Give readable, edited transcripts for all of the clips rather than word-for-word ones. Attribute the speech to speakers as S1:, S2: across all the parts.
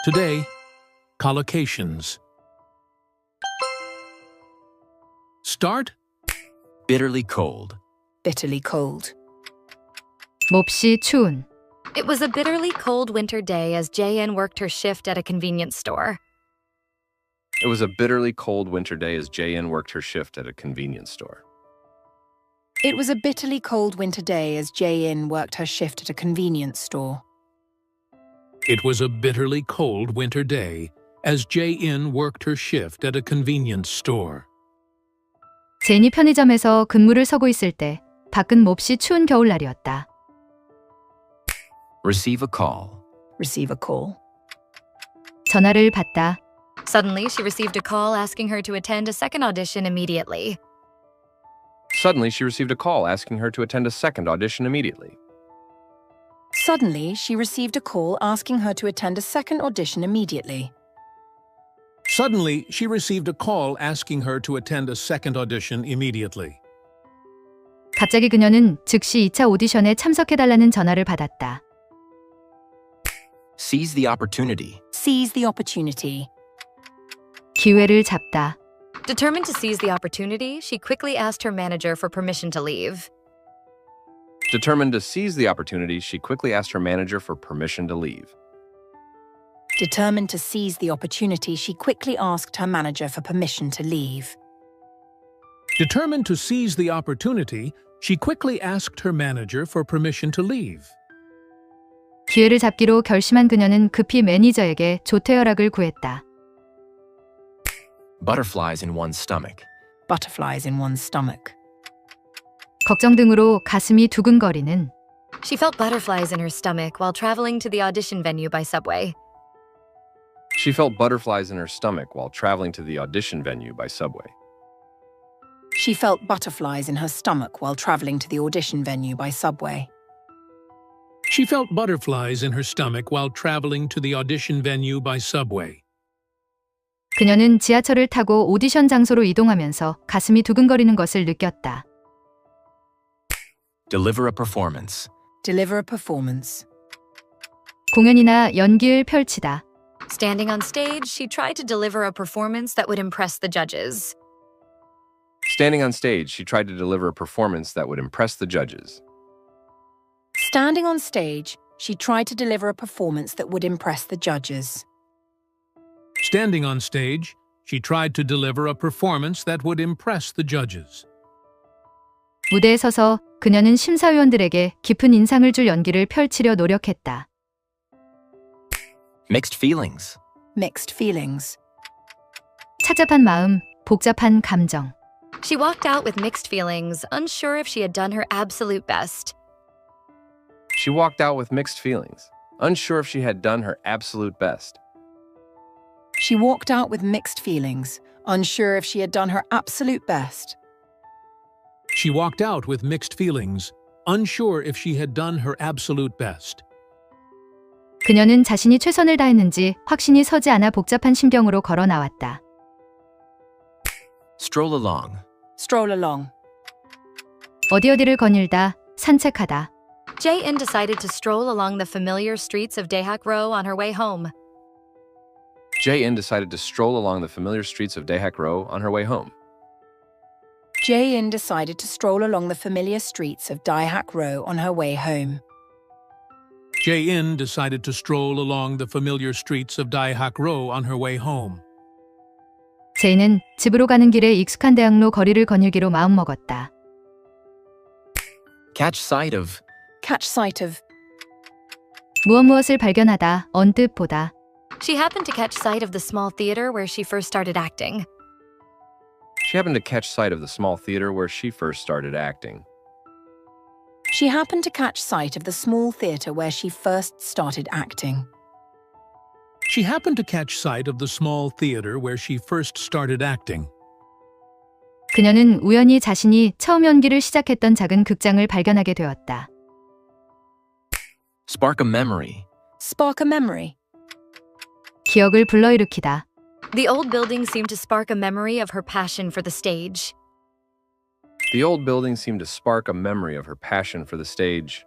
S1: Today, collocations. Start.
S2: Bitterly cold.
S3: Bitterly cold.
S4: 몹시 추운.
S5: It was a bitterly cold winter day as JN worked her shift at a convenience store.
S6: It was a bitterly cold winter day as JN worked her shift at a convenience store.
S3: It was a bitterly cold winter day as Jae-in worked her shift at a convenience store.
S1: It was a bitterly cold winter day as Jae-in worked her shift at a convenience store.
S4: 제인이 편의점에서 근무를 서고 있을 때 밖은 몹시 추운 겨울날이었다.
S2: Receive a call.
S3: Receive a call.
S4: 전화를 받다.
S5: Suddenly, she received a call asking her to attend a second audition immediately.
S6: Suddenly, she received a call asking her to attend a second audition immediately.
S3: Suddenly, she received a call asking her to attend a second audition immediately.
S1: Suddenly, she received a call asking her to attend a second audition immediately.
S4: 갑자기 그녀는 즉시 2차 오디션에 참석해달라는 전화를 받았다.
S2: Seize the opportunity.
S3: Seize the opportunity.
S4: 기회를 잡다.
S5: Determined to seize the opportunity, she quickly asked her manager for permission to leave.
S6: Determined to seize the opportunity, she quickly asked her manager for permission to leave.
S3: Determined to seize the opportunity, she quickly asked her manager for permission to leave.
S1: Determined to seize the opportunity, she quickly asked her manager for permission to leave.
S4: 기회를 잡기로 결심한 그녀는 급히 매니저에게 조퇴허락을 구했다.
S2: Butterflies in one's stomach.
S3: Butterflies in one's stomach.
S4: 걱정 등으로 가슴이 두근거리는.
S5: She felt butterflies in her stomach while traveling to the audition venue by subway.
S6: She felt butterflies in her stomach while traveling to the audition venue by subway.
S3: She felt butterflies in her stomach while traveling to the audition venue by subway.
S1: She felt butterflies in her stomach while traveling to the audition venue by subway.
S4: 그녀는 지하철을 타고 오디션 장소로 이동하면서 가슴이 두근거리는 것을 느꼈다.
S2: Deliver a performance.
S3: Deliver a performance.
S4: 공연이나 연기를 펼치다.
S5: Standing on stage, she tried to deliver a performance that would impress the judges.
S6: Standing on stage, she tried to deliver a performance that would impress the judges.
S3: Standing on stage, she tried to deliver a performance that would impress the judges.
S1: Standing on stage, she tried to deliver a performance that would impress the judges.
S4: 무대에 서서 그녀는 심사위원들에게 깊은 인상을 줄 연기를 펼치려 노력했다.
S2: Mixed feelings.
S3: Mixed feelings.
S4: 착잡한 마음, 복잡한 감정.
S5: She walked out with mixed feelings, unsure if she had done her absolute best.
S6: She walked out with mixed feelings, unsure if she had done her absolute best.
S3: She walked out with mixed feelings, unsure if she had done her absolute best.
S1: She walked out with mixed feelings, unsure if she had done her absolute best.
S4: 그녀는 자신이 최선을 다했는지 확신이 서지 않아 복잡한 심경으로 걸어 나왔다.
S2: Stroll along.
S3: Stroll along.
S4: 어디어디를 거닐다, 산책하다.
S5: Jae-in decided to stroll along the familiar streets of Daehak Row on her way home.
S6: Jae-in decided to stroll along the familiar streets of Daehak Row on her way home.
S3: Jae-in decided to stroll along the familiar streets of Daehak Row on her way home.
S1: Jae-in decided to stroll along the familiar streets of Daehak Row on her way home.
S4: 제인은 집으로 가는 길에 익숙한 대학로 거리를 거닐기로 마음먹었다.
S2: Catch sight of.
S3: Catch sight of.
S4: 무엇을 발견하다, 언뜻 보다.
S5: She happened to catch sight of the small theater where she first started acting.
S6: She happened to catch sight of the small theater where she first started acting.
S3: She happened to catch sight of the small theater where she first started acting.
S1: She happened to catch sight of the small theater where she first started acting.
S4: 그녀는 우연히 자신이 처음 연기를 시작했던 작은 극장을 발견하게 되었다.
S2: Spark a memory.
S3: Spark a memory.
S4: 기억을 불러일으키다.
S5: The old building seemed to spark a memory of her passion for the stage.
S6: The old building seemed to spark a memory of her passion for the stage.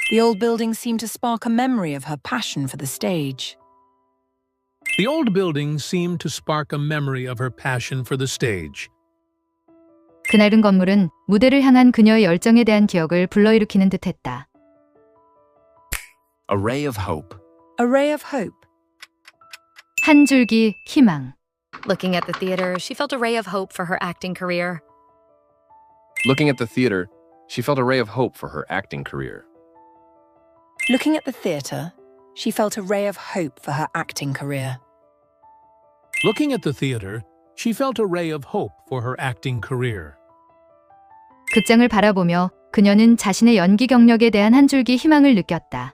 S3: The old building seemed to spark a memory of her passion for the stage.
S1: The old building seemed to spark a memory of her passion for the stage.
S4: 그 낡은 건물은 무대를 향한 그녀의 열정에 대한 기억을 불러일으키는 듯했다.
S2: A ray of hope.
S3: A ray of hope.
S4: 한 줄기 희망.
S5: Looking at the theater, she felt a ray of hope for her acting career.
S6: Looking at the theater, she felt a ray of hope for her acting career.
S3: Looking at the theatre, she felt a ray of hope for her acting career.
S1: Looking at the theater, she felt a ray of hope for her acting career.
S4: 극장을 바라보며 그녀는 자신의 연기 경력에 대한 한 줄기 희망을 느꼈다.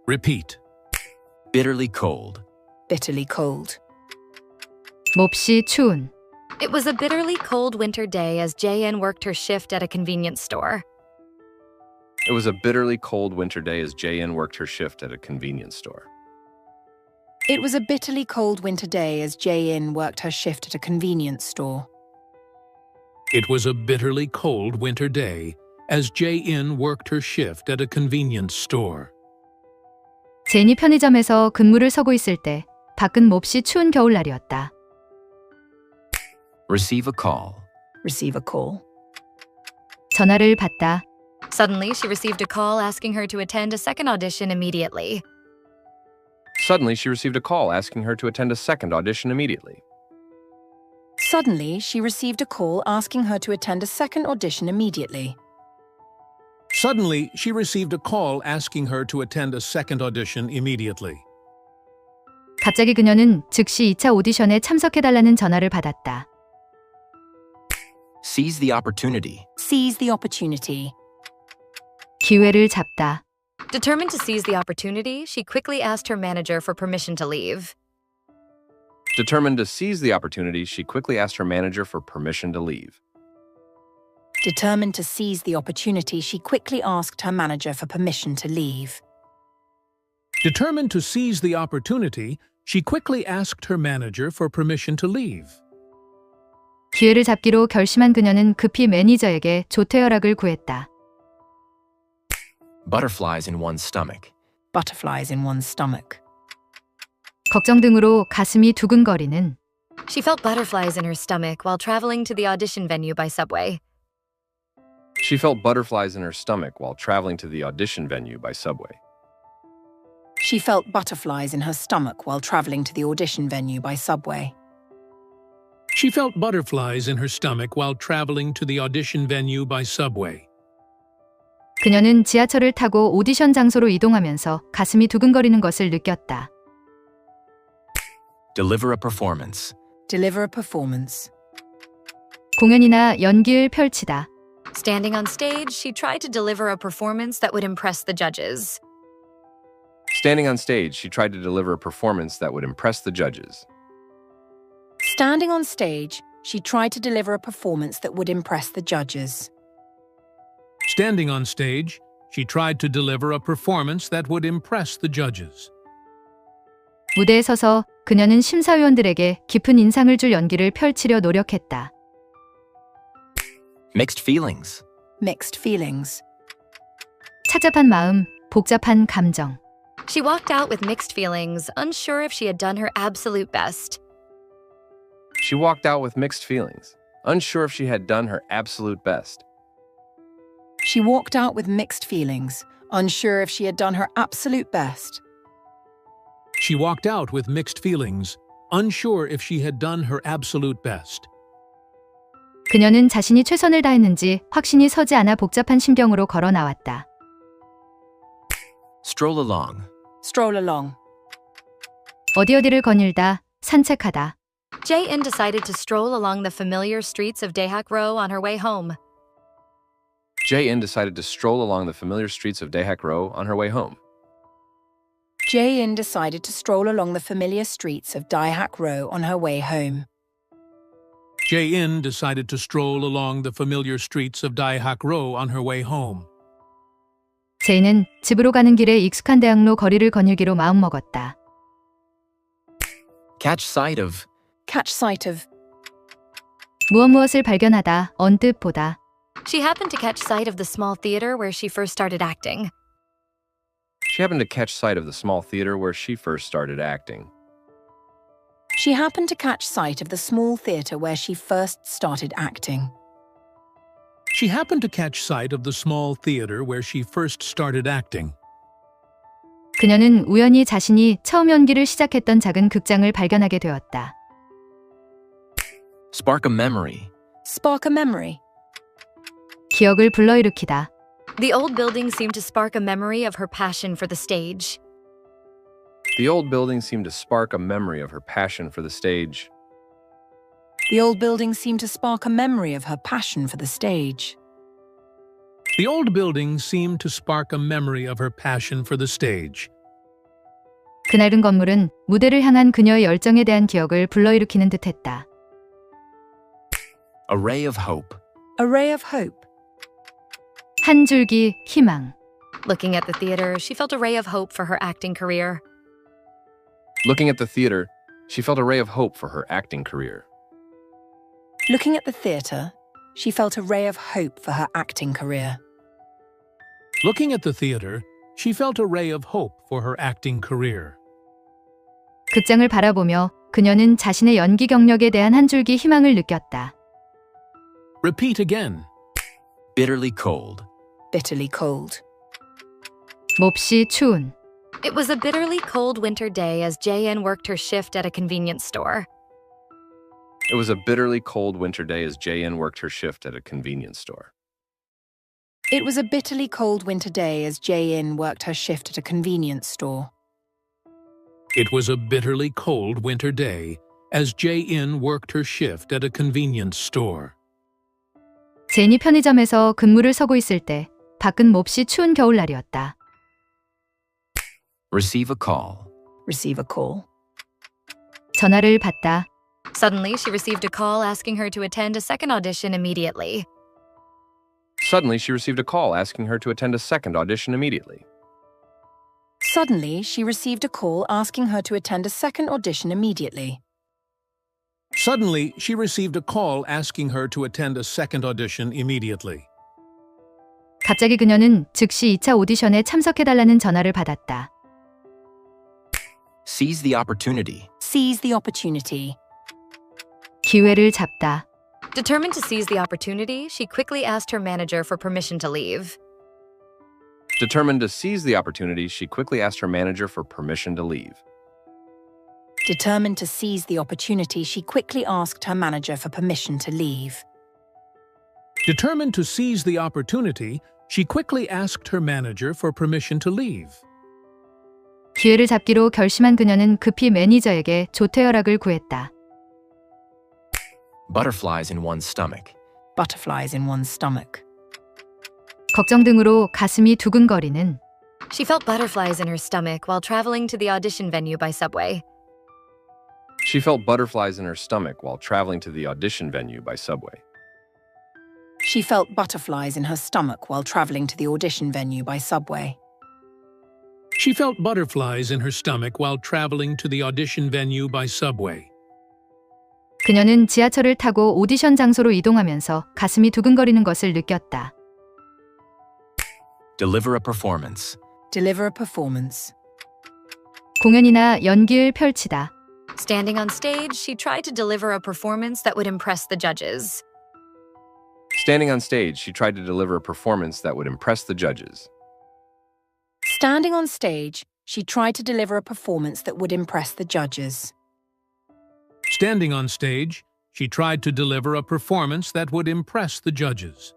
S1: Repeat.
S2: Bitterly cold.
S3: Bitterly cold.
S4: 몹시 추운.
S5: It was a bitterly cold winter day as JN worked her shift at a convenience store.
S6: It was a bitterly cold winter day as JN worked her shift at a convenience store.
S3: It was a bitterly cold winter day as Jae-in worked her shift at a convenience store.
S1: It was a bitterly cold winter day as Jae-in worked her shift at a convenience store.
S4: 제니 편의점에서 근무를 서고 있을 때 밖은 몹시 추운 겨울날이었다.
S2: Receive a call.
S3: Receive a call.
S4: 전화를 받다.
S5: Suddenly, she received a call asking her to attend a second audition immediately.
S6: Suddenly, she received a call asking her to attend a second audition immediately.
S3: Suddenly, she received a call asking her to attend a second audition immediately.
S1: Suddenly, she received a call asking her to attend a second audition immediately.
S4: 갑자기 그녀는 즉시 2차 오디션에 참석해달라는 전화를 받았다.
S2: Seize the opportunity.
S3: Seize the opportunity.
S4: 기회를 잡다.
S5: Determined to seize the opportunity, she quickly asked her manager for permission to leave.
S6: Determined to seize the opportunity, she quickly asked her manager for permission to leave.
S3: Determined to seize the opportunity, she quickly asked her manager for permission to leave.
S1: Determined to seize the opportunity, she quickly asked her manager for permission to leave.
S4: 기회를 잡기로 결심한 그녀는 급히 매니저에게 조퇴 허락을 구했다.
S2: Butterflies in one's stomach.
S3: Butterflies in one's stomach.
S4: 걱정 등으로 가슴이 두근거리는.
S5: She felt butterflies in her stomach while traveling to the audition venue by subway.
S6: She felt butterflies in her stomach while traveling to the audition venue by subway.
S3: She felt butterflies in her stomach while traveling to the audition venue by subway.
S1: She felt butterflies in her stomach while traveling to the audition venue by subway.
S4: 그녀는 지하철을 타고 오디션 장소로 이동하면서 가슴이 두근거리는 것을 느꼈다.
S2: Deliver a performance.
S3: Deliver a performance.
S4: 공연이나 연기를 펼치다.
S5: Standing on stage, she tried to deliver a performance that would impress the judges.
S6: Standing on stage, she tried to deliver a performance that would impress the judges.
S3: Standing on stage, she tried to deliver a performance that would impress the judges.
S1: Standing on stage, she tried to deliver a performance that would impress the judges.
S4: 무대에 서서 그녀는 심사위원들에게 깊은 인상을 줄 연기를 펼치려 노력했다.
S2: Mixed feelings.
S3: Mixed feelings.
S4: 착잡한 마음, 복잡한 감정.
S5: She walked out with mixed feelings, unsure if she had done her absolute best.
S6: She walked out with mixed feelings, unsure if she had done her absolute best.
S3: She walked out with mixed feelings, unsure if she had done her absolute best.
S1: She walked out with mixed feelings, unsure if she had done her absolute best.
S4: 그녀는 자신이 최선을 다했는지 확신이 서지 않아 복잡한 심경으로 걸어 나왔다.
S2: Stroll along.
S3: Stroll along.
S4: 어디어디를 거닐다, 산책하다.
S5: Jae-in decided to stroll along the familiar streets of Daehak Row on her way home.
S6: Jae-in decided to stroll along the familiar streets of Daehak Row on her way home.
S3: Jae-in decided to stroll along the familiar streets of Daehak Row on her way home.
S1: Jae-in decided to stroll along the familiar streets of Daehak Row on her way home.
S4: 제이는 집으로 가는 길에 익숙한 대학로 거리를 거닐기로 마음먹었다.
S2: Catch sight of.
S3: Catch sight of.
S4: 무엇을 발견하다, 언뜻 보다.
S5: She happened to catch sight of the small theater where she first started acting.
S6: She happened to catch sight of the small theater where she first started acting.
S3: She happened to catch sight of the small theatre where she first started acting.
S1: She happened to catch sight of the small theater where she first started acting.
S4: 그녀는 우연히 자신이 처음 연기를 시작했던 작은 극장을 발견하게 되었다.
S2: Spark a memory.
S3: Spark a memory.
S4: 기억을 불러일으키다.
S5: The old building seemed to spark a memory of her passion for the stage.
S6: The old building seemed to spark a memory of her passion for the stage.
S3: The old building seemed to spark a memory of her passion for the stage.
S1: The old building seemed to spark a memory of her passion for the stage.
S4: 그 낡은 건물은 무대를 향한 그녀의 열정에 대한 기억을 불러일으키는 듯했다.
S2: A ray of hope.
S3: A ray of hope.
S4: 한 줄기 희망.
S5: Looking at the theater, she felt a ray of hope for her acting career.
S6: Looking at the theater, she felt a ray of hope for her acting career.
S3: Looking at the theatre, she felt a ray of hope for her acting career.
S1: Looking at the theater, she felt a ray of hope for her acting career.
S4: 극장을 바라보며 그녀는 자신의 연기 경력에 대한 한 줄기 희망을 느꼈다.
S1: Repeat again.
S2: Bitterly cold.
S3: Bitterly cold.
S4: 몹시 추운.
S5: It was a bitterly cold winter day as JN worked her shift at a convenience store.
S6: It was a bitterly cold winter day as JN worked her shift at a convenience store.
S3: It was a bitterly cold winter day as Jae-in worked her shift at a convenience store.
S1: It was a bitterly cold winter day as Jae-in worked her shift at a convenience store.
S4: 제인이 편의점에서 근무를 서고 있을 때 밖은 몹시 추운 겨울날이었다.
S2: Receive a call.
S3: Receive a call.
S4: 전화를 받다.
S5: Suddenly, she received a call asking her to attend a second audition immediately.
S6: Suddenly, she received a call asking her to attend a second audition immediately.
S3: Suddenly, she received a call asking her to attend a second audition immediately.
S1: Suddenly, she received a call asking her to attend a second audition immediately.
S4: 갑자기 그녀는 즉시 2차 오디션에 참석해달라는 전화를 받았다.
S2: Seize the opportunity.
S3: Seize the opportunity.
S4: 기회를 잡다.
S5: Determined to seize the opportunity, she quickly asked her manager for permission to leave.
S6: Determined to seize the opportunity, she quickly asked her manager for permission to leave.
S3: Determined to seize the opportunity, she quickly asked her manager for permission to leave.
S1: Determined to seize the opportunity, she quickly asked her manager for permission to leave.
S4: 기회를 잡기로 결심한 그녀는 급히 매니저에게 조퇴허락을 구했다.
S2: Butterflies in one's stomach.
S3: Butterflies in one's stomach.
S4: 걱정 등으로 가슴이 두근거리는.
S5: She felt butterflies in her stomach while traveling to the audition venue by subway.
S6: She felt butterflies in her stomach while traveling to the audition venue by subway.
S3: She felt butterflies in her stomach while traveling to the audition venue by subway.
S1: She felt butterflies in her stomach while traveling to the audition venue by subway.
S4: 그녀는 지하철을 타고 오디션 장소로 이동하면서 가슴이 두근거리는 것을 느꼈다.
S2: Deliver a performance.
S3: Deliver a performance.
S4: 공연이나 연기를 펼치다.
S5: Standing on stage, she tried to deliver a performance that would impress the judges.
S6: Standing on stage, she tried to deliver a performance that would impress the judges.
S3: Standing on stage, she tried to deliver a performance that would impress the judges.
S1: Standing on stage, she tried to deliver a performance that would impress the judges.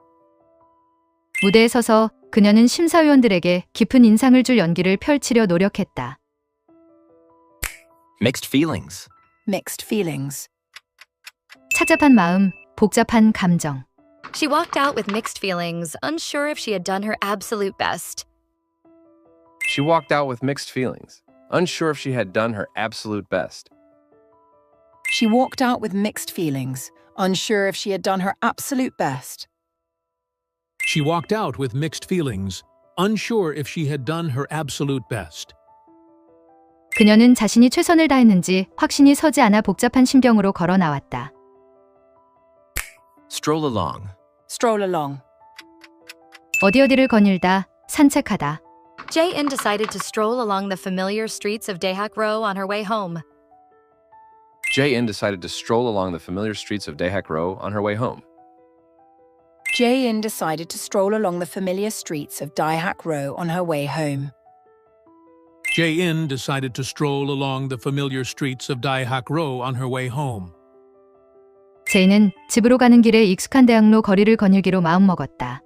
S4: 무대에 서서 그녀는 심사위원들에게 깊은 인상을 줄 연기를 펼치려 노력했다.
S2: Mixed feelings.
S3: Mixed feelings.
S4: 착잡한 마음, 복잡한 감정.
S5: She walked out with mixed feelings, unsure if she had done her absolute best.
S6: She walked out with mixed feelings, unsure if she had done her absolute best.
S3: She walked out with mixed feelings, unsure if she had done her absolute best.
S1: She walked out with mixed feelings, unsure if she had done her absolute best.
S4: 그녀는 자신이 최선을 다했는지 확신이 서지 않아 복잡한 심경으로 걸어 나왔다.
S2: Stroll along.
S3: Stroll along.
S4: 어디어디를 거닐다, 산책하다.
S5: Jae-in decided to stroll along the familiar streets of Daehak Row on her way home.
S6: Jae-in decided to stroll along the familiar streets of Daehak Row on her way home.
S3: Jae-in decided to stroll along the familiar streets of Daehak Row on her way home.
S1: Jae-in decided to stroll along the familiar streets of Daehak Row on her way home.
S4: 제이는 집으로 가는 길에 익숙한 대학로 거리를 거닐기로 마음먹었다.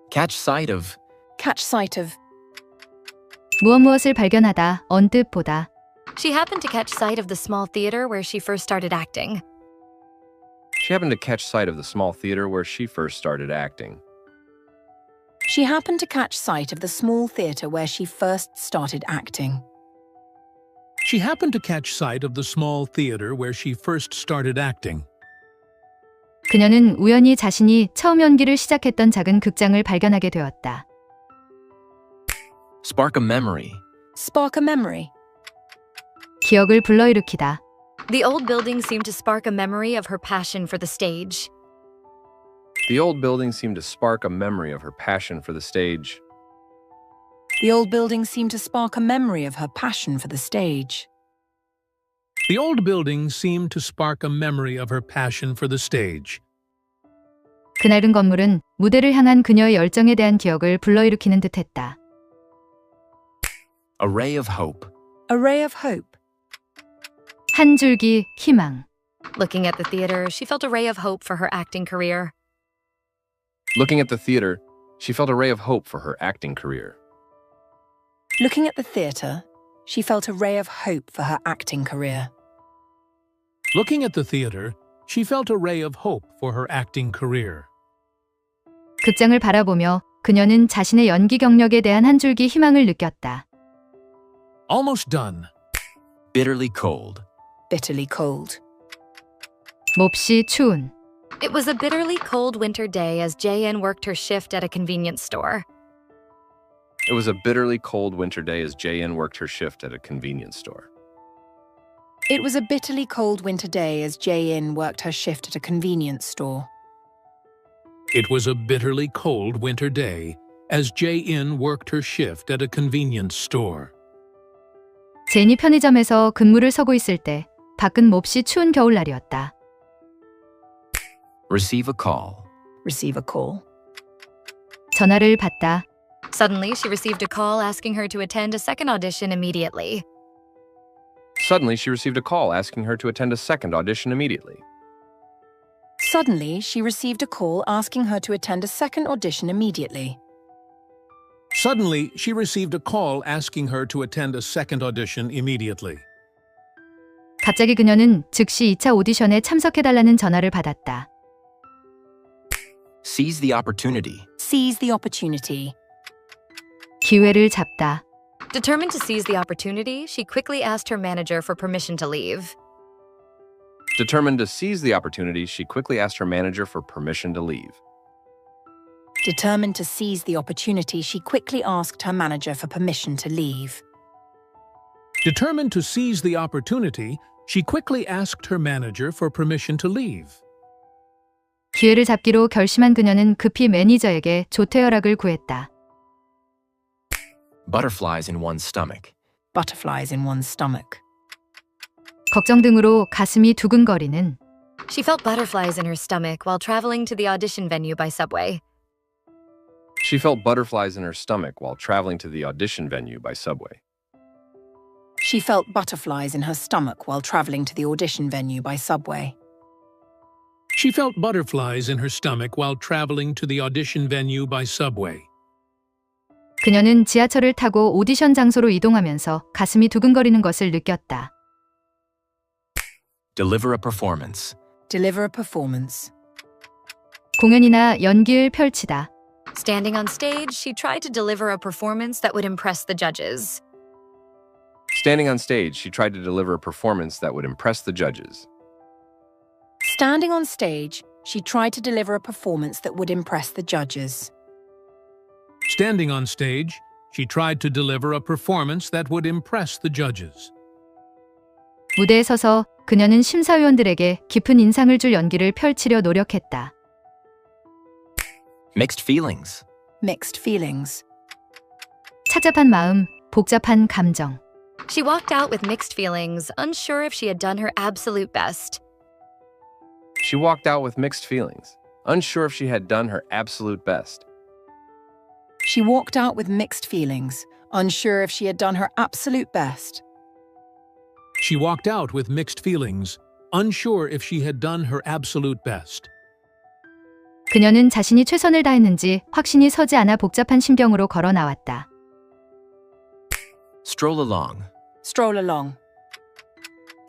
S2: Catch sight of.
S3: Catch sight of.
S4: 무엇을 발견하다, 언뜻 보다.
S5: She happened to catch sight of the small theater where she first started acting.
S6: She happened to catch sight of the small theater where she first started acting.
S3: She happened to catch sight of the small theatre where she first started acting.
S1: She happened to catch sight of the small theater where she first started acting.
S4: 그녀는 우연히 자신이 처음 연기를 시작했던 작은 극장을 발견하게 되었다.
S2: Spark a memory.
S3: Spark a memory.
S4: 기억을 불러일으키다.
S5: The old building seemed to spark a memory of her passion for the stage.
S6: The old building seemed to spark a memory of her passion for the stage.
S3: The old building seemed to spark a memory of her passion for the stage.
S1: The old building seemed to spark a memory of her passion for the stage.
S4: 그낡은 건물은 무대를 향한 그녀의 열정에 대한 기억을 불러일으키는 듯했다.
S2: A ray of hope.
S3: A ray of hope.
S4: 한 줄기 희망.
S5: Looking at the theater, she felt a ray of hope for her acting career.
S6: Looking at the theater, she felt a ray of hope for her acting career.
S3: Looking at the theatre, she felt a ray of hope for her acting career.
S1: Looking at the theater, she felt a ray of hope for her acting career.
S4: 극장을 바라보며 그녀는 자신의 연기 경력에 대한 한 줄기 희망을 느꼈다.
S1: Almost done.
S2: Bitterly cold.
S3: Bitterly cold.
S4: 몹시 추운.
S5: It was a bitterly cold winter day as Jae-in worked her shift at a convenience store.
S6: It was a bitterly cold winter day as Jae-in worked her shift at a convenience store.
S3: It was a bitterly cold winter day as Jae-in worked her shift at a convenience store.
S1: It was a bitterly cold winter day as Jae-in worked her shift at a convenience store.
S4: 제인이 편의점에서 근무를 서고 있을 때 밖은 몹시 추운 겨울날이었다.
S2: Receive a call.
S3: Receive a call.
S4: 전화를 받다.
S5: Suddenly, she received a call asking her to attend a second audition immediately.
S6: Suddenly, she received a call asking her to attend a second audition immediately.
S3: Suddenly, she received a call asking her to attend a second audition immediately.
S1: Suddenly, she received a call asking her to attend a second audition immediately.
S4: 갑자기 그녀는 즉시 2차 오디션에 참석해달라는 전화를 받았다.
S2: Seize the opportunity.
S3: Seize the opportunity.
S4: 기회를 잡다.
S5: Determined to seize the opportunity, she quickly asked her manager for permission to leave.
S6: Determined to seize the opportunity, she quickly asked her manager for permission to leave.
S3: Determined to seize the opportunity, she quickly asked her manager for permission to leave.
S1: Determined to seize the opportunity, she quickly asked her manager for permission to leave.
S4: 기회를 잡기로 결심한 그녀는 급히 매니저에게 조퇴허락을 구했다.
S2: Butterflies in one's stomach.
S3: Butterflies in one's stomach.
S4: 걱정 등으로 가슴이 두근거리는.
S5: She felt butterflies in her stomach while traveling to the audition venue by subway.
S6: She felt butterflies in her stomach while traveling to the audition venue by subway.
S3: She felt butterflies in her stomach while traveling to the audition venue by subway.
S1: She felt butterflies in her stomach while traveling to the audition venue by subway.
S4: 그녀는 지하철을 타고 오디션 장소로 이동하면서 가슴이 두근거리는 것을 느꼈다.
S2: Deliver a performance.
S3: Deliver a performance.
S4: 공연이나 연기를 펼치다.
S5: Standing on stage, she tried to deliver a performance that would impress the judges.
S6: Standing on stage, she tried to deliver a performance that would impress the judges.
S3: Standing on stage, she tried to deliver a performance that would impress the judges.
S1: Standing on stage, she tried to deliver a performance that would impress the judges.
S4: 무대에 서서 그녀는 심사위원들에게 깊은 인상을 줄 연기를 펼치려 노력했다.
S2: Mixed feelings.
S3: Mixed feelings.
S4: 착잡한 마음, 복잡한 감정.
S5: She walked out with mixed feelings, unsure if she had done her absolute best.
S6: She walked out with mixed feelings, unsure if she had done her absolute best.
S3: She walked out with mixed feelings, unsure if she had done her absolute best.
S1: She walked out with mixed feelings, unsure if she had done her absolute best.
S4: 그녀는 자신이 최선을 다했는지 확신이 서지 않아 복잡한 심경으로 걸어 나왔다.
S2: Stroll along.
S3: Stroll along.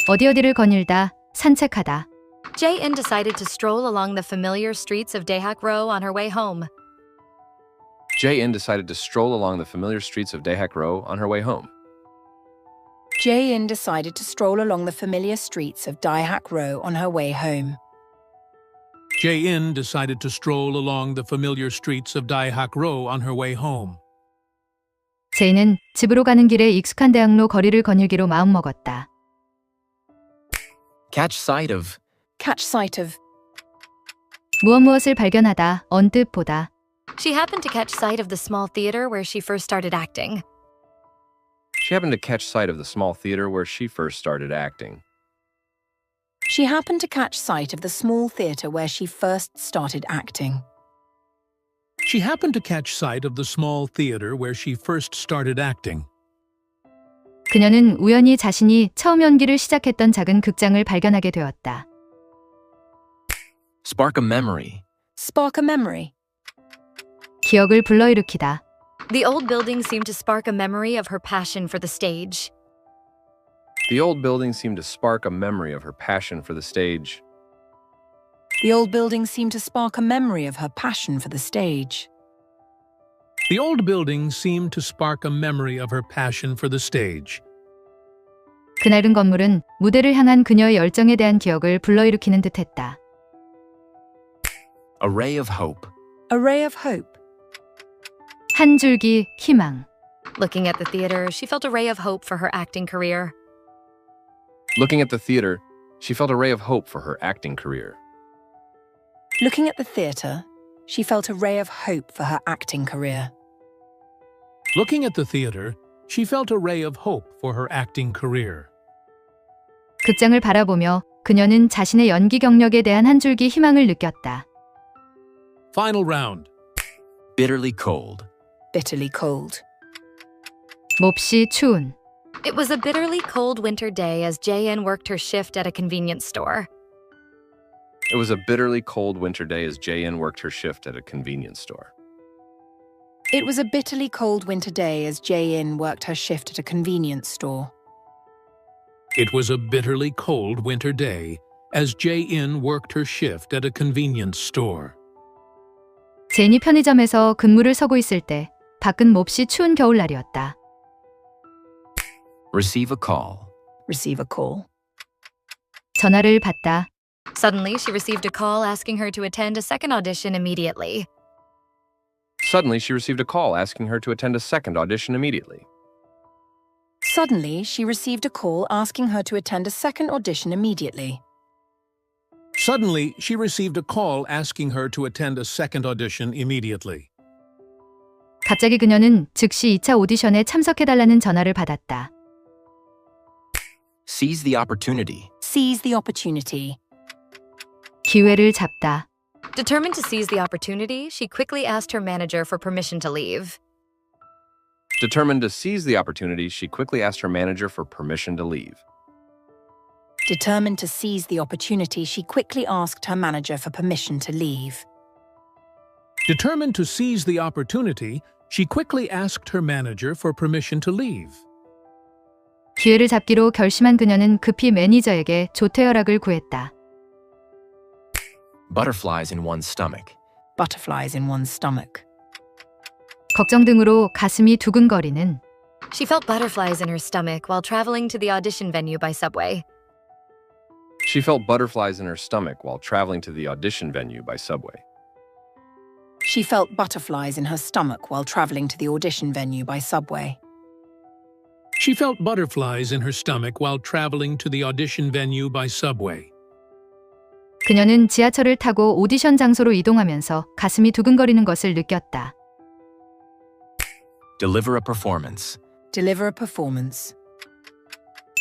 S4: 어디어디를 거닐다, 산책하다.
S5: Jae-in decided to stroll along the familiar streets of Daehak Row on her way home.
S6: Jae-in decided to stroll along the familiar streets of Daehak Row on her way home.
S3: Jae-in decided to stroll along the familiar streets of Daehak Row on her way home.
S1: Jae-in decided to stroll along the familiar streets of Daehak Row on her way home.
S4: 제이는 집으로 가는 길에 익숙한 대학로 거리를 거닐기로 마음먹었다.
S2: Catch sight of.
S3: Catch sight of.
S4: 무엇을 발견하다, 언뜻 보다.
S5: She happened to catch sight of the small theater where she first started acting.
S6: She happened to catch sight of the small theater where she first started acting.
S3: She happened to catch sight of the small theatre where she first started acting.
S1: She happened to catch sight of the small theater where she first started acting.
S4: 그녀는 우연히 자신이 처음 연기를 시작했던 작은 극장을 발견하게 되었다.
S2: Spark a memory.
S3: Spark a memory.
S4: 기억을 불러일으키다.
S5: The old building seemed to spark a memory of her passion for the stage.
S6: The old building seemed to spark a memory of her passion for the stage.
S3: The old building seemed to spark a memory of her passion for the stage.
S1: The old building seemed to spark a memory of her passion for the stage.
S4: 그날은 건물은 무대를 향한 그녀의 열정에 대한 기억을 불러일으키는 듯했다.
S2: A ray of hope.
S3: A ray of hope.
S4: 한 줄기 희망.
S5: Looking at the theater, she felt a ray of hope for her acting career.
S6: Looking at the theater, she felt a ray of hope for her acting career.
S3: Looking at the theatre, she felt a ray of hope for her acting career.
S1: Looking at the theater, she felt a ray of hope for her acting career.
S4: 극장을 바라보며 그녀는 자신의 연기 경력에 대한 한 줄기 희망을 느꼈다.
S1: Final round.
S2: Bitterly cold.
S3: Bitterly cold.
S4: 몹시 추운.
S5: It was a bitterly cold winter day as Jae-in worked her shift at a convenience store.
S6: It was a bitterly cold winter day as Jae-in worked her shift at a convenience store.
S3: It was a bitterly cold winter day as Jae-in worked her shift at a convenience store.
S1: It was a bitterly cold winter day as Jae-in worked her shift at a convenience store.
S4: 제인이 편의점에서 근무를 서고 있을 때 밖은 몹시 추운 겨울날이었다.
S2: Receive a call.
S3: Receive a call.
S4: 전화를 받다.
S5: Suddenly, she received a call asking her to attend a second audition immediately.
S6: Suddenly, she received a call asking her to attend a second audition immediately.
S3: Suddenly, she received a call asking her to attend a second audition immediately.
S1: Suddenly, she received a call asking her to attend a second audition immediately.
S4: 갑자기 그녀는 즉시 2차 오디션에 참석해달라는 전화를 받았다.
S2: Seize the opportunity.
S3: Seize the opportunity.
S4: 기회를 잡다.
S5: Determined to seize the opportunity, she quickly asked her manager for permission to leave.
S6: Determined to seize the opportunity, she quickly asked her manager for permission to leave.
S3: Determined to seize the opportunity, she quickly asked her manager for permission to leave.
S1: Determined to seize the opportunity, she quickly asked her manager for permission to leave.
S4: 기회를 잡기로 결심한 그녀는 급히 매니저에게 조퇴허락을 구했다.
S2: Butterflies in one's stomach.
S3: Butterflies in one's stomach.
S4: 걱정 등으로 가슴이 두근거리는.
S5: She felt butterflies in her stomach while traveling to the audition venue by subway.
S6: She felt butterflies in her stomach while traveling to the audition venue by subway.
S3: She felt butterflies in her stomach while traveling to the audition venue by subway.
S1: She felt butterflies in her stomach while traveling to the audition venue by subway.
S4: 그녀는 지하철을 타고 오디션 장소로 이동하면서 가슴이 두근거리는 것을 느꼈다.
S2: Deliver a performance.
S3: Deliver a performance.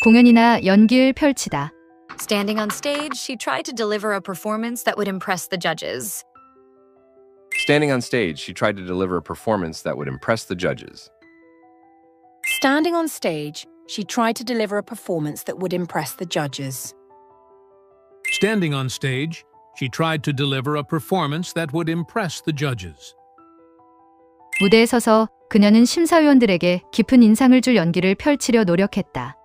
S4: 공연이나 연기를 펼치다.
S5: Standing on stage, she tried to deliver a performance that would impress the judges.
S6: Standing on stage, she tried to deliver a performance that would impress the judges.
S3: Standing on stage, she tried to deliver a performance that would impress the judges.
S1: Standing on stage, she tried to deliver a performance that would impress the judges.
S4: 무대에 서서 그녀는 심사위원들에게 깊은 인상을 줄 연기를 펼치려 노력했다.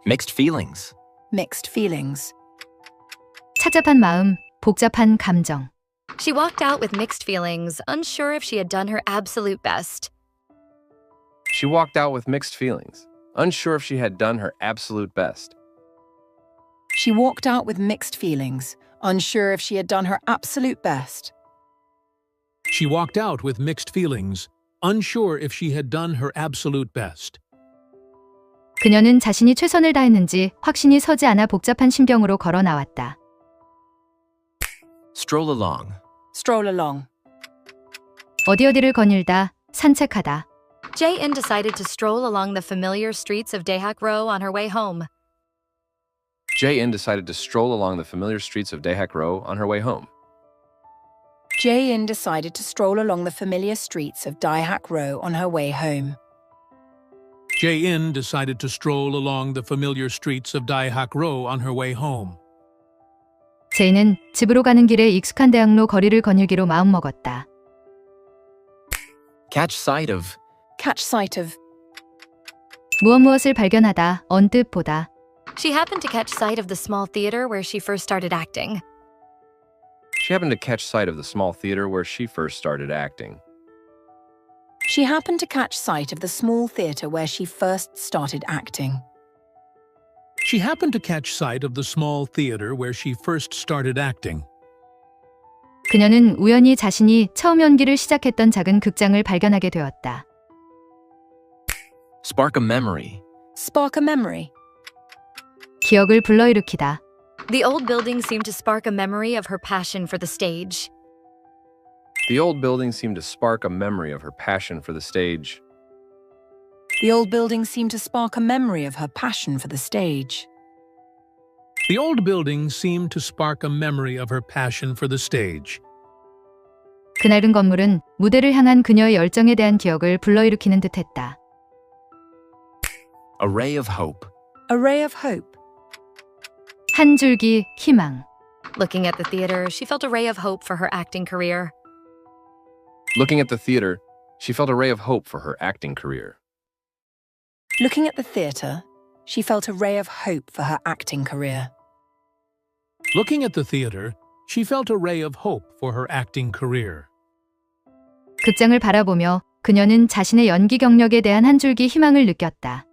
S2: Mixed feelings.
S3: Mixed feelings.
S4: 착잡한 마음, 복잡한 감정.
S5: She walked out with mixed feelings, unsure if she had done her absolute best.
S6: She walked out with mixed feelings, unsure if she had done her absolute best.
S3: She walked out with mixed feelings, unsure if she had done her absolute best.
S1: She walked out with mixed feelings, unsure if she had done her absolute best.
S4: 그녀는 자신이 최선을 다했는지 확신이 서지 않아 복잡한 심경으로 걸어 나왔다.
S2: Stroll along.
S3: Stroll along.
S4: 어디어디를 거닐다, 산책하다.
S5: Jae-in decided to stroll along the familiar streets of Daehak Row on her way home.
S6: Jae-in decided to stroll along the familiar streets of Daehak Row on her way home.
S3: Jae-in decided to stroll along the familiar streets of Daehak Row on her way home.
S1: Jae-in decided to stroll along the familiar streets of Daehak Row on her way home.
S4: 제이는 집으로 가는 길에 익숙한 대학로 거리를 거닐기로 마음먹었다.
S2: Catch sight of.
S3: Catch sight of.
S4: 무엇을 발견하다, 언뜻 보다.
S5: She happened to catch sight of the small theater where she first started acting.
S6: She happened to catch sight of the small theater where she first started acting.
S3: She happened to catch sight of the small theatre where she first started acting.
S1: She happened to catch sight of the small theater where she first started acting.
S4: 그녀는 우연히 자신이 처음 연기를 시작했던 작은 극장을 발견하게 되었다.
S2: Spark a memory.
S3: Spark a memory.
S4: 기억을 불러일으키다.
S5: The old building seemed to spark a memory of her passion for the stage.
S6: The old building seemed to spark a memory of her passion for the stage.
S3: The old building seemed to spark a memory of her passion for the stage.
S1: The old building seemed to spark a memory of her passion for the stage.
S4: 그 낡은 건물은 무대를 향한 그녀의 열정에 대한 기억을 불러일으키는 듯했다.
S2: A ray of hope.
S3: A ray of hope.
S4: 한 줄기 희망.
S5: Looking at the theater, she felt a ray of hope for her acting career.
S6: Looking at the theater, she felt a ray of hope for her acting career.
S3: Looking at the theatre, she felt a ray of hope for her acting career.
S1: Looking at the theater, she felt a ray of hope for her acting career.
S4: 극장을 바라보며 그녀는 자신의 연기 경력에 대한 한 줄기 희망을 느꼈다.